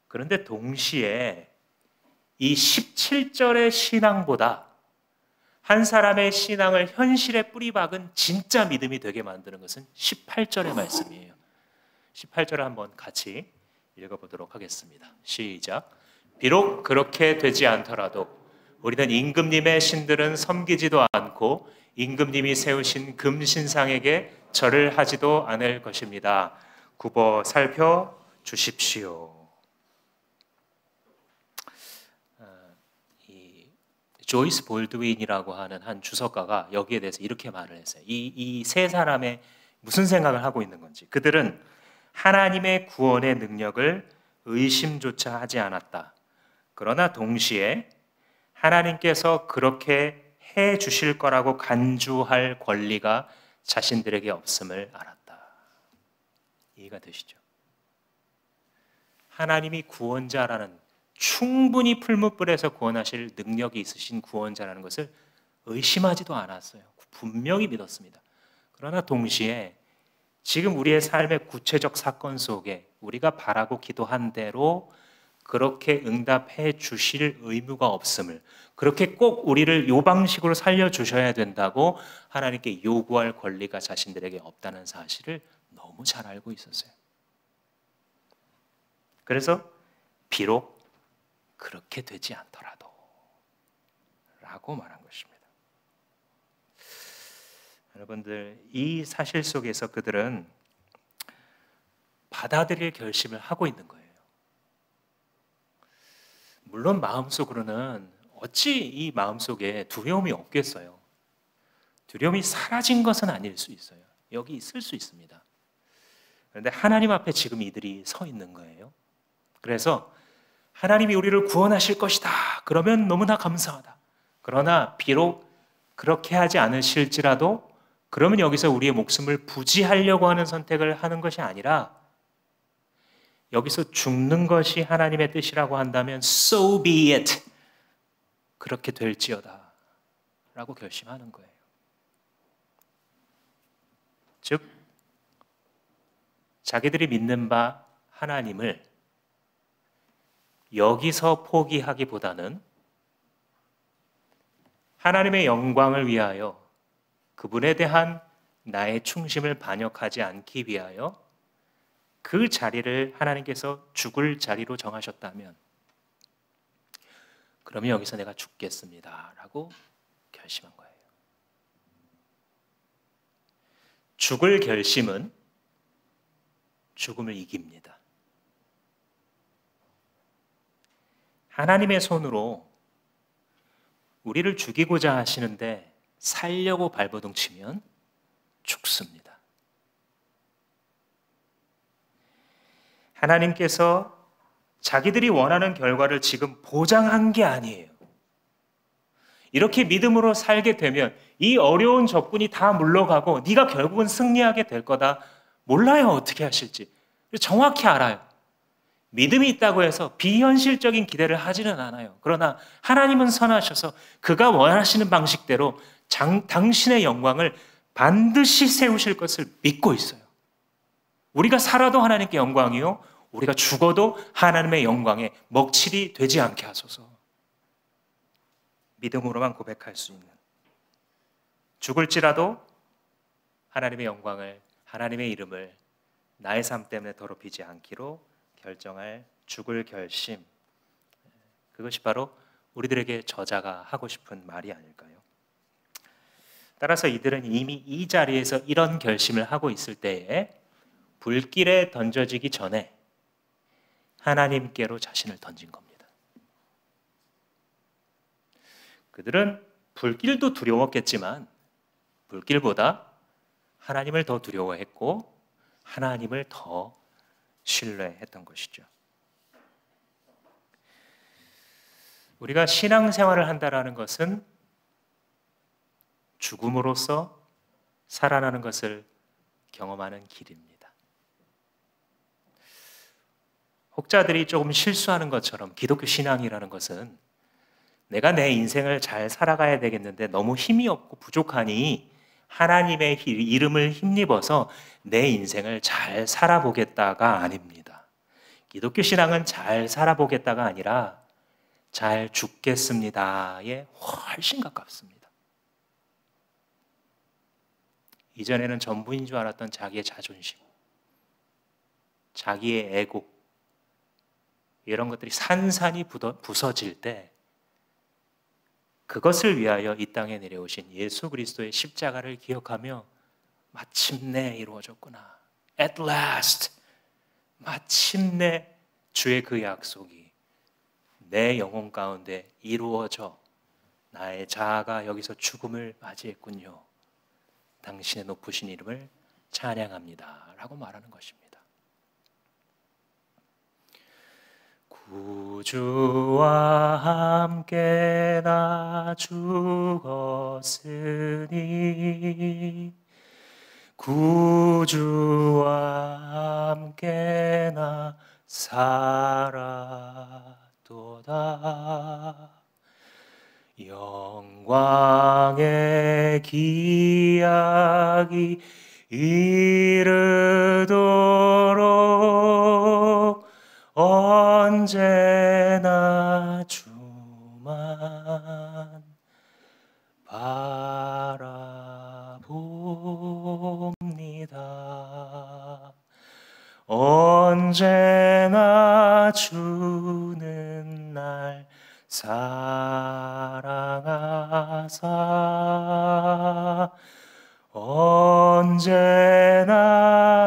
그런데 동시에 이 17절의 신앙보다 한 사람의 신앙을 현실에 뿌리박은 진짜 믿음이 되게 만드는 것은 18절의 말씀이에요. 18절을 한번 같이 읽어보도록 하겠습니다. 시작. 비록 그렇게 되지 않더라도 우리는 임금님의 신들은 섬기지도 않고 임금님이 세우신 금신상에게 절을 하지도 않을 것입니다. 굽어 살펴 주십시오. 조이스 볼드윈이라고 하는 한 주석가가 여기에 대해서 이렇게 말을 했어요. 이 세 사람의 무슨 생각을 하고 있는 건지. 그들은 하나님의 구원의 능력을 의심조차 하지 않았다. 그러나 동시에 하나님께서 그렇게 해 주실 거라고 간주할 권리가 자신들에게 없음을 알았다. 이해가 되시죠? 하나님이 구원자라는, 충분히 풀무불에서 구원하실 능력이 있으신 구원자라는 것을 의심하지도 않았어요. 분명히 믿었습니다. 그러나 동시에 지금 우리의 삶의 구체적 사건 속에 우리가 바라고 기도한 대로 그렇게 응답해 주실 의무가 없음을, 그렇게 꼭 우리를 요 방식으로 살려주셔야 된다고 하나님께 요구할 권리가 자신들에게 없다는 사실을 너무 잘 알고 있었어요. 그래서 비록 그렇게 되지 않더라도 라고 말한 것입니다. 여러분들, 이 사실 속에서 그들은 받아들일 결심을 하고 있는 거예요. 물론 마음속으로는 어찌 이 마음속에 두려움이 없겠어요. 두려움이 사라진 것은 아닐 수 있어요. 여기 있을 수 있습니다. 그런데 하나님 앞에 지금 이들이 서 있는 거예요. 그래서 하나님이 우리를 구원하실 것이다. 그러면 너무나 감사하다. 그러나 비록 그렇게 하지 않으실지라도 그러면 여기서 우리의 목숨을 부지하려고 하는 선택을 하는 것이 아니라 여기서 죽는 것이 하나님의 뜻이라고 한다면 so be it. 그렇게 될지어다 라고 결심하는 거예요. 즉 자기들이 믿는 바 하나님을 여기서 포기하기보다는 하나님의 영광을 위하여 그분에 대한 나의 충심을 반역하지 않기 위하여 그 자리를 하나님께서 죽을 자리로 정하셨다면 그러면 여기서 내가 죽겠습니다 라고 결심한 거예요. 죽을 결심은 죽음을 이깁니다. 하나님의 손으로 우리를 죽이고자 하시는데 살려고 발버둥 치면 죽습니다. 하나님께서 자기들이 원하는 결과를 지금 보장한 게 아니에요. 이렇게 믿음으로 살게 되면 이 어려운 적군이 다 물러가고 네가 결국은 승리하게 될 거다. 몰라요, 어떻게 하실지. 정확히 알아요. 믿음이 있다고 해서 비현실적인 기대를 하지는 않아요. 그러나 하나님은 선하셔서 그가 원하시는 방식대로 당신의 영광을 반드시 세우실 것을 믿고 있어요. 우리가 살아도 하나님께 영광이요, 우리가 죽어도 하나님의 영광에 먹칠이 되지 않게 하소서. 믿음으로만 고백할 수 있는, 죽을지라도 하나님의 영광을, 하나님의 이름을 나의 삶 때문에 더럽히지 않기로 결정할 죽을 결심, 그것이 바로 우리들에게 저자가 하고 싶은 말이 아닐까요? 따라서 이들은 이미 이 자리에서 이런 결심을 하고 있을 때에 불길에 던져지기 전에 하나님께로 자신을 던진 겁니다. 그들은 불길도 두려웠겠지만 불길보다 하나님을 더 두려워했고 하나님을 더 신뢰했던 것이죠. 우리가 신앙생활을 한다는 것은 죽음으로써 살아나는 것을 경험하는 길입니다. 혹자들이 조금 실수하는 것처럼 기독교 신앙이라는 것은 내가 내 인생을 잘 살아가야 되겠는데 너무 힘이 없고 부족하니 하나님의 이름을 힘입어서 내 인생을 잘 살아보겠다가 아닙니다. 기독교 신앙은 잘 살아보겠다가 아니라 잘 죽겠습니다에 훨씬 가깝습니다. 이전에는 전부인 줄 알았던 자기의 자존심, 자기의 에고, 이런 것들이 산산이 부서질 때 그것을 위하여 이 땅에 내려오신 예수 그리스도의 십자가를 기억하며 마침내 이루어졌구나. At last, 마침내 주의 그 약속이 내 영혼 가운데 이루어져 나의 자아가 여기서 죽음을 맞이했군요. 당신의 높으신 이름을 찬양합니다 라고 말하는 것입니다. 구주와 함께 나 죽었으니 구주와 함께 나 살았도다. 영광의 기약이 이르도록 언제나 바라봅니다. 언제나 주는 날 사랑하사 언제나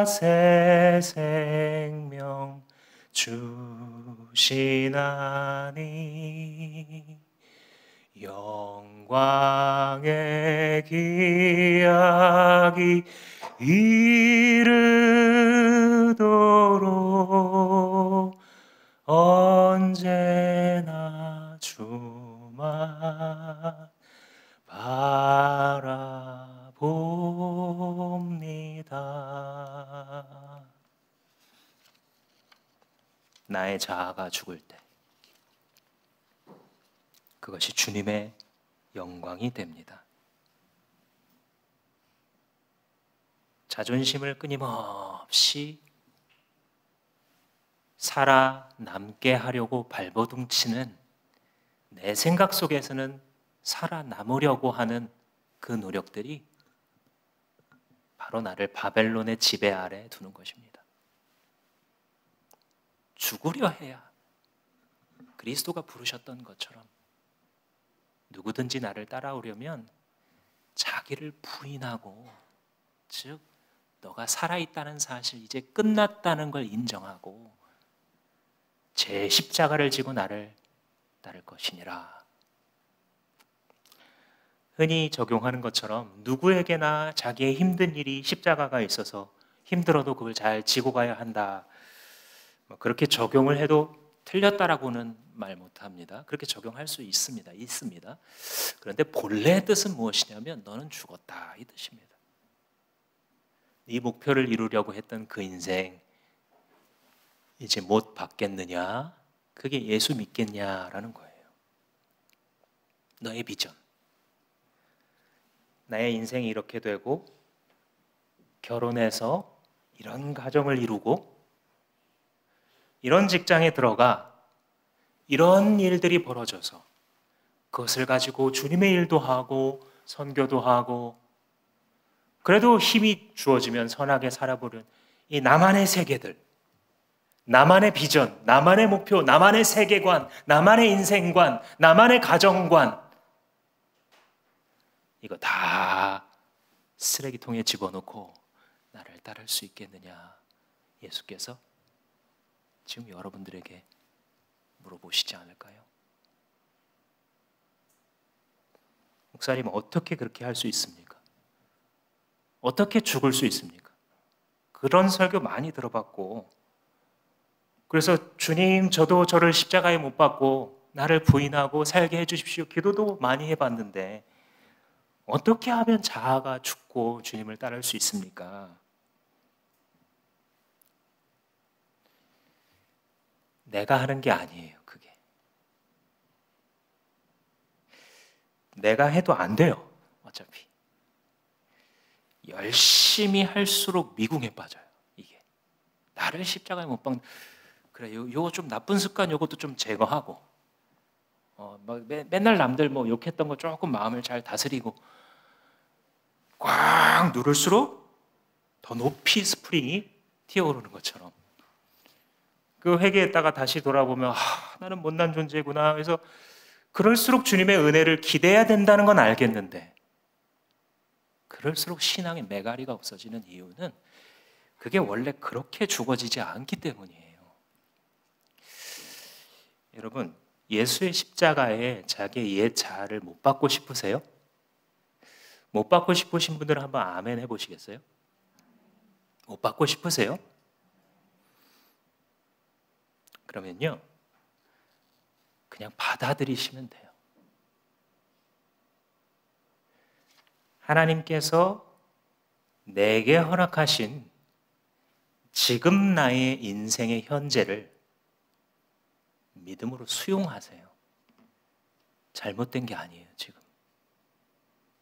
새 생명 주시나니 영광의 기약이 이르도록 언제나 주만 바라봅니다. 나의 자아가 죽을 때 그것이 주님의 영광이 됩니다. 자존심을 끊임없이 살아남게 하려고 발버둥치는 내 생각 속에서는 살아남으려고 하는 그 노력들이 바로 나를 바벨론의 지배 아래 두는 것입니다. 죽으려 해야 그리스도가 부르셨던 것처럼 누구든지 나를 따라오려면 자기를 부인하고, 즉 너가 살아있다는 사실, 이제 끝났다는 걸 인정하고 제 십자가를 지고 나를 따를 것이니라. 흔히 적용하는 것처럼 누구에게나 자기의 힘든 일이 십자가가 있어서 힘들어도 그걸 잘 지고 가야 한다, 그렇게 적용을 해도 틀렸다라고는 말 못합니다. 그렇게 적용할 수 있습니다. 그런데 본래의 뜻은 무엇이냐면 너는 죽었다 이 뜻입니다. 네 목표를 이루려고 했던 그 인생 이제 못 받겠느냐? 그게 예수 믿겠냐라는 거예요. 너의 비전. 나의 인생이 이렇게 되고 결혼해서 이런 가정을 이루고 이런 직장에 들어가 이런 일들이 벌어져서 그것을 가지고 주님의 일도 하고 선교도 하고 그래도 힘이 주어지면 선하게 살아보는 이 나만의 세계들, 나만의 비전, 나만의 목표, 나만의 세계관, 나만의 인생관, 나만의 가정관, 이거 다 쓰레기통에 집어넣고 나를 따를 수 있겠느냐? 예수께서 지금 여러분들에게 물어보시지 않을까요? 목사님, 어떻게 그렇게 할 수 있습니까? 어떻게 죽을 수 있습니까? 그런 설교 많이 들어봤고, 그래서 주님, 저도 저를 십자가에 못 박고 나를 부인하고 살게 해주십시오 기도도 많이 해봤는데 어떻게 하면 자아가 죽고 주님을 따를 수 있습니까? 내가 하는 게 아니에요, 그게. 내가 해도 안 돼요, 어차피. 열심히 할수록 미궁에 빠져요, 이게. 나를 십자가에 못 박는, 그래, 요거 좀 나쁜 습관, 요것도 좀 제거하고, 맨날 남들 뭐 욕했던 거 조금 마음을 잘 다스리고, 꽉 누를수록 더 높이 스프링이 튀어오르는 것처럼. 그 회개했다가 다시 돌아보면 나는 못난 존재구나. 그래서 그럴수록 주님의 은혜를 기대해야 된다는 건 알겠는데 그럴수록 신앙의 메가리가 없어지는 이유는 그게 원래 그렇게 죽어지지 않기 때문이에요. 여러분, 예수의 십자가에 자기의 옛 자아를 못 받고 싶으세요? 못 받고 싶으신 분들은 한번 아멘 해보시겠어요? 못 받고 싶으세요? 그러면요, 그냥 받아들이시면 돼요. 하나님께서 내게 허락하신 지금 나의 인생의 현재를 믿음으로 수용하세요. 잘못된 게 아니에요, 지금.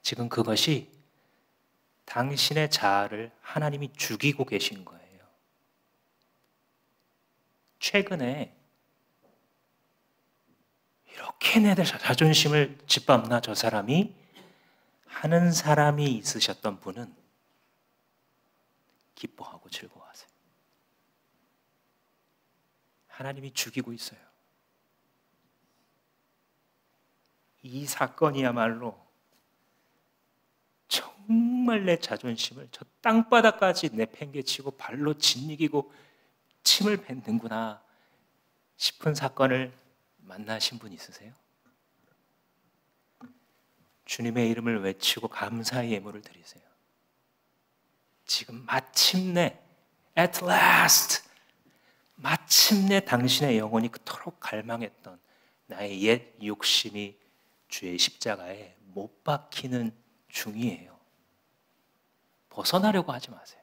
지금 그것이 당신의 자아를 하나님이 죽이고 계신 거예요. 최근에 이렇게 내 자존심을 짓밟나 저 사람이 하는 사람이 있으셨던 분은 기뻐하고 즐거워하세요. 하나님이 죽이고 있어요. 이 사건이야말로 정말 내 자존심을 저 땅바닥까지 내팽개치고 발로 짓이기고 침을 뱉는구나 싶은 사건을 만나신 분 있으세요? 주님의 이름을 외치고 감사의 예물을 드리세요. 지금 마침내 at last 마침내 당신의 영혼이 그토록 갈망했던 나의 옛 욕심이 주의 십자가에 못 박히는 중이에요. 벗어나려고 하지 마세요.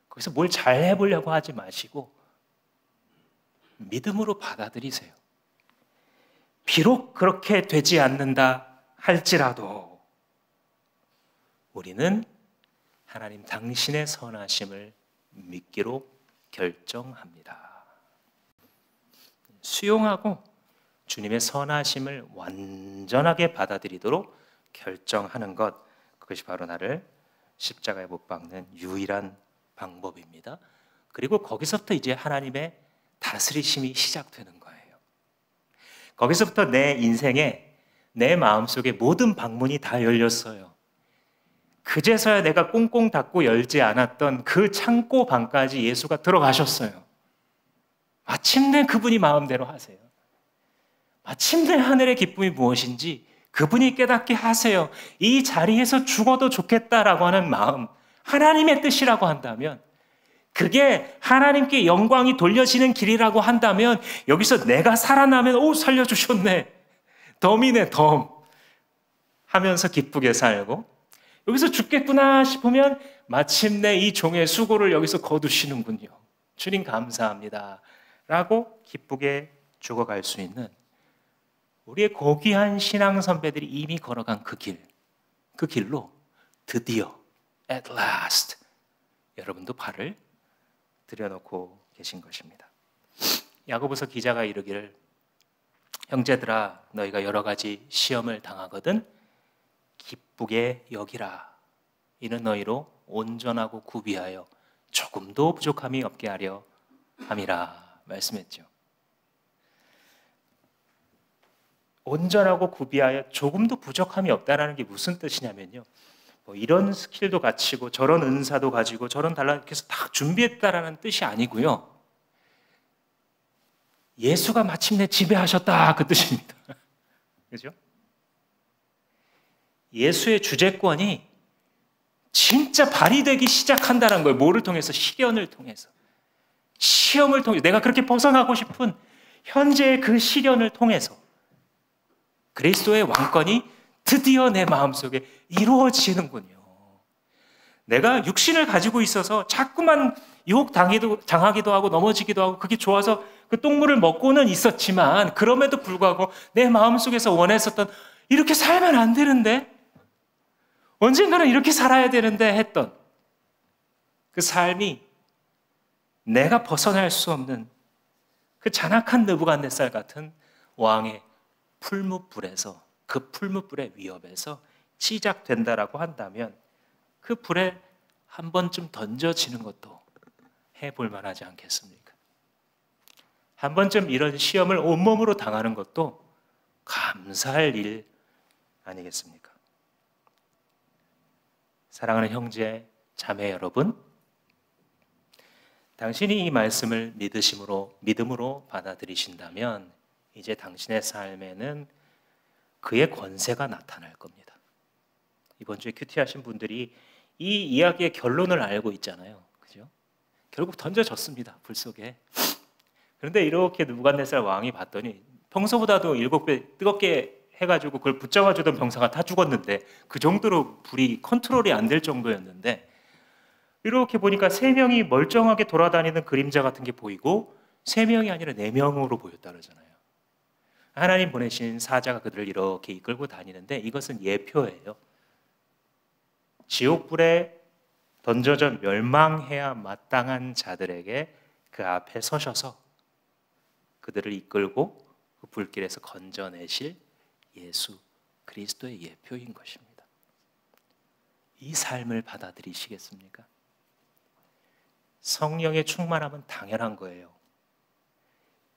거기서 뭘 잘해보려고 하지 마시고 믿음으로 받아들이세요. 비록 그렇게 되지 않는다 할지라도 우리는 하나님 당신의 선하심을 믿기로 결정합니다. 수용하고 주님의 선하심을 완전하게 받아들이도록 결정하는 것, 그것이 바로 나를 십자가에 못 박는 유일한 방법입니다. 그리고 거기서부터 이제 하나님의 다스리심이 시작되는 거예요. 거기서부터 내 인생에 내 마음속에 모든 방문이 다 열렸어요. 그제서야 내가 꽁꽁 닫고 열지 않았던 그 창고 방까지 예수가 들어가셨어요. 마침내 그분이 마음대로 하세요. 마침내 하늘의 기쁨이 무엇인지 그분이 깨닫게 하세요. 이 자리에서 죽어도 좋겠다라고 하는 마음, 하나님의 뜻이라고 한다면, 그게 하나님께 영광이 돌려지는 길이라고 한다면, 여기서 내가 살아나면 오 살려주셨네, 덤이네 덤 하면서 기쁘게 살고, 여기서 죽겠구나 싶으면 마침내 이 종의 수고를 여기서 거두시는군요. 주님 감사합니다 라고 기쁘게 죽어갈 수 있는 우리의 고귀한 신앙 선배들이 이미 걸어간 그 길로 드디어 at last 여러분도 발을 들여놓고 계신 것입니다. 야고보서 기자가 이르기를, 형제들아 너희가 여러 가지 시험을 당하거든 기쁘게 여기라. 이는 너희로 온전하고 구비하여 조금도 부족함이 없게 하려 함이라 말씀했죠. 온전하고 구비하여 조금도 부족함이 없다는 게 무슨 뜻이냐면요, 뭐 이런 스킬도 갖추고 저런 은사도 가지고 저런 달라 이렇게 해서 다 준비했다라는 뜻이 아니고요, 예수가 마침내 지배하셨다 그 뜻입니다. 그죠? 예수의 주재권이 진짜 발휘되기 시작한다는 거예요. 뭐를 통해서? 시련을 통해서, 시험을 통해서, 내가 그렇게 벗어나고 싶은 현재의 그 시련을 통해서 그리스도의 왕권이 드디어 내 마음속에 이루어지는군요. 내가 육신을 가지고 있어서 자꾸만 당하기도 하고 넘어지기도 하고 그게 좋아서 그 똥물을 먹고는 있었지만, 그럼에도 불구하고 내 마음속에서 원했었던, 이렇게 살면 안 되는데, 언젠가는 이렇게 살아야 되는데 했던 그 삶이 내가 벗어날 수 없는 그 잔악한 느부갓네살 같은 왕의 풀무불에서, 그 풀무불의 위협에서 시작된다라고 한다면, 그 불에 한 번쯤 던져지는 것도 해볼 만하지 않겠습니까? 한 번쯤 이런 시험을 온몸으로 당하는 것도 감사할 일 아니겠습니까? 사랑하는 형제, 자매 여러분, 당신이 이 말씀을 믿음으로 받아들이신다면 이제 당신의 삶에는 그의 권세가 나타날 겁니다. 이번 주에 큐티하신 분들이 이 이야기의 결론을 알고 있잖아요. 그죠? 결국 던져졌습니다, 불 속에. 그런데 이렇게 느부갓네살 왕이 봤더니 평소보다도 7배 뜨겁게 해가지고 그걸 붙잡아주던 병사가 다 죽었는데, 그 정도로 불이 컨트롤이 안 될 정도였는데, 이렇게 보니까 3명이 멀쩡하게 돌아다니는 그림자 같은 게 보이고 3명이 아니라 4명으로 보였다 그러잖아요. 하나님 보내신 사자가 그들을 이렇게 이끌고 다니는데, 이것은 예표예요. 지옥불에 던져져 멸망해야 마땅한 자들에게 그 앞에 서셔서 그들을 이끌고 그 불길에서 건져내실 예수 그리스도의 예표인 것입니다. 이 삶을 받아들이시겠습니까? 성령의 충만함은 당연한 거예요.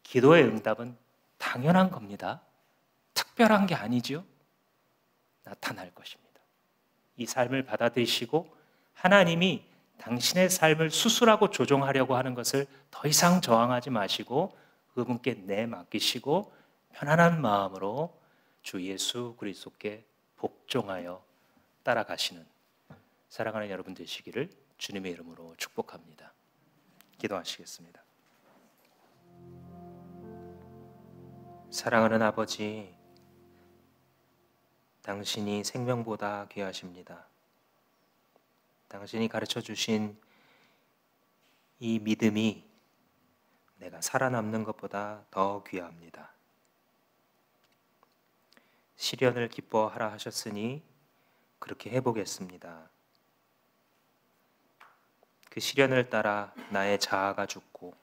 기도의 응답은 당연한 겁니다. 특별한 게 아니죠. 나타날 것입니다. 이 삶을 받아들이시고 하나님이 당신의 삶을 수술하고 조종하려고 하는 것을 더 이상 저항하지 마시고 그분께 내맡기시고 편안한 마음으로 주 예수 그리스도께 복종하여 따라가시는 사랑하는 여러분 되시기를 주님의 이름으로 축복합니다. 기도하시겠습니다. 사랑하는 아버지, 당신이 생명보다 귀하십니다. 당신이 가르쳐 주신 이 믿음이 내가 살아남는 것보다 더 귀합니다. 시련을 기뻐하라 하셨으니 그렇게 해보겠습니다. 그 시련을 따라 나의 자아가 죽고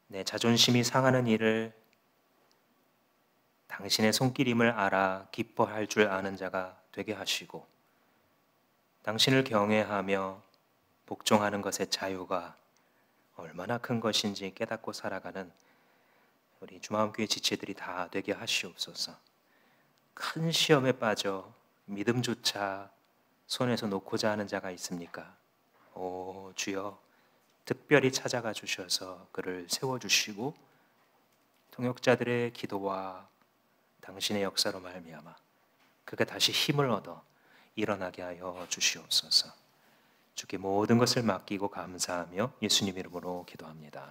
내 자존심이 상하는 일을 당신의 손길임을 알아 기뻐할 줄 아는 자가 되게 하시고 당신을 경외하며 복종하는 것의 자유가 얼마나 큰 것인지 깨닫고 살아가는 우리 주마음교회 지체들이 다 되게 하시옵소서. 큰 시험에 빠져 믿음조차 손에서 놓고자 하는 자가 있습니까? 오 주여, 특별히 찾아가 주셔서 그를 세워주시고 동역자들의 기도와 당신의 역사로 말미암아 그가 다시 힘을 얻어 일어나게 하여 주시옵소서. 주께 모든 것을 맡기고 감사하며 예수님 이름으로 기도합니다.